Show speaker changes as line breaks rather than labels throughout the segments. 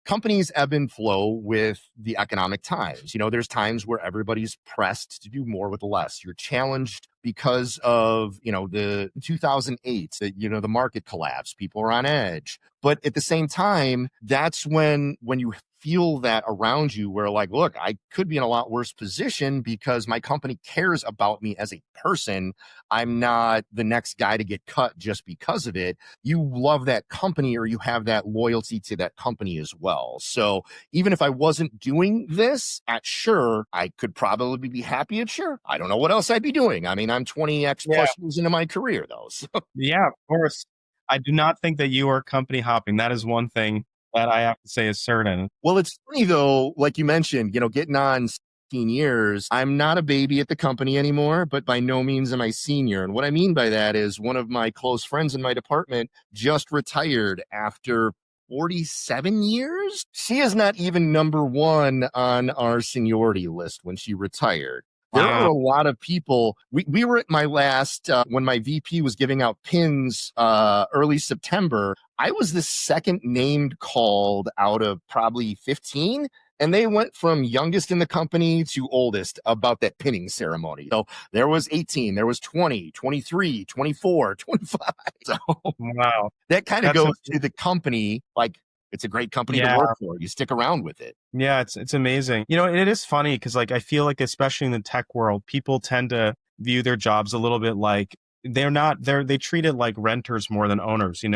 companies ebb and flow with the economic times. There's times where everybody's pressed to do more with less. You're challenged because of, the 2008, the market collapse. People are on edge. But at the same time, that's when you feel that around you where like, look, I could be in a lot worse position because my company cares about me as a person. I'm not the next guy to get cut just because of it. You love that company or you have that loyalty to that company as well. So even if I wasn't doing this at Sure, I could probably be happy at Sure. I don't know what else I'd be doing. I mean, I'm 20x plus years into my career though. So.
Yeah, of course. I do not think that you are company hopping. That is one thing that I have to say is certain.
Well, it's funny though, like you mentioned, getting on 16 years, I'm not a baby at the company anymore, but by no means am I senior. And what I mean by that is one of my close friends in my department just retired after 47 years. She is not even number one on our seniority list when she retired. There are a lot of people. We were at my last, when my VP was giving out pins early September, I was the second named called out of probably 15. And they went from youngest in the company to oldest about that pinning ceremony. So there was 18, there was 20, 23, 24, 25. So
wow,
that kind of goes to the company. Like, it's a great company to work for. You stick around with it.
Yeah, it's amazing. It is funny because like I feel like especially in the tech world, people tend to view their jobs a little bit like they treat it like renters more than owners. You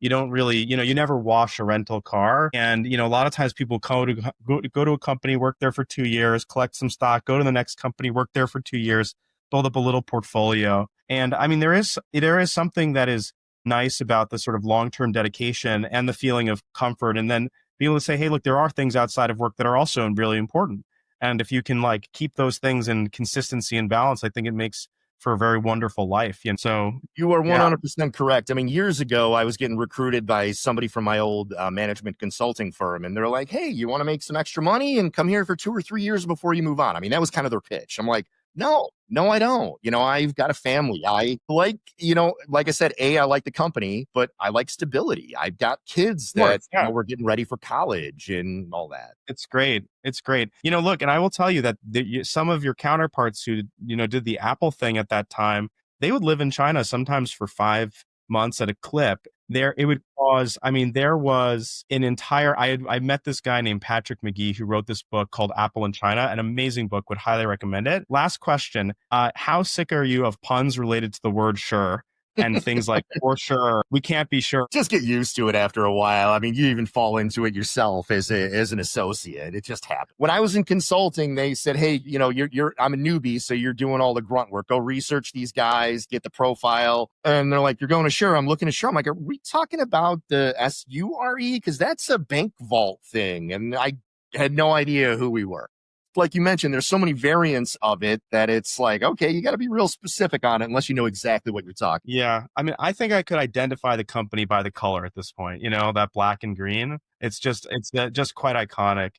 don't really, you never wash a rental car. And, a lot of times people go to a company, work there for 2 years, collect some stock, go to the next company, work there for 2 years, build up a little portfolio. And I mean, there is something that is nice about the sort of long-term dedication and the feeling of comfort. And then be able to say, hey, look, there are things outside of work that are also really important. And if you can like keep those things in consistency and balance, I think it makes for a very wonderful life. And so
you are 100% correct. I mean, years ago, I was getting recruited by somebody from my old management consulting firm. And they're like, hey, you want to make some extra money and come here for 2 or 3 years before you move on? I mean, that was kind of their pitch. I'm like, no, I don't. I've got a family. I like, like I said, I like the company, but I like stability. I've got kids that we're getting ready for college and all that.
It's great. It's great. Look, and I will tell you that some of your counterparts who, did the Apple thing at that time, they would live in China sometimes for 5 months at a clip. There was an entire, I met this guy named Patrick McGee who wrote this book called Apple in China, an amazing book, would highly recommend it. Last question. How sick are you of puns related to the word sure? And things like, for sure, we can't be sure.
Just get used to it after a while. I mean, you even fall into it yourself as an associate. It just happened. When I was in consulting, they said, hey, I'm a newbie, so you're doing all the grunt work. Go research these guys, get the profile. And they're like, you're going to Sure. I'm looking at Sure. I'm like, are we talking about the SURE? Because that's a bank vault thing. And I had no idea who we were. Like you mentioned, there's so many variants of it that it's like, okay, you got to be real specific on it unless you know exactly what you're talking.
Yeah. I mean, I think I could identify the company by the color at this point, that black and green. It's just quite iconic.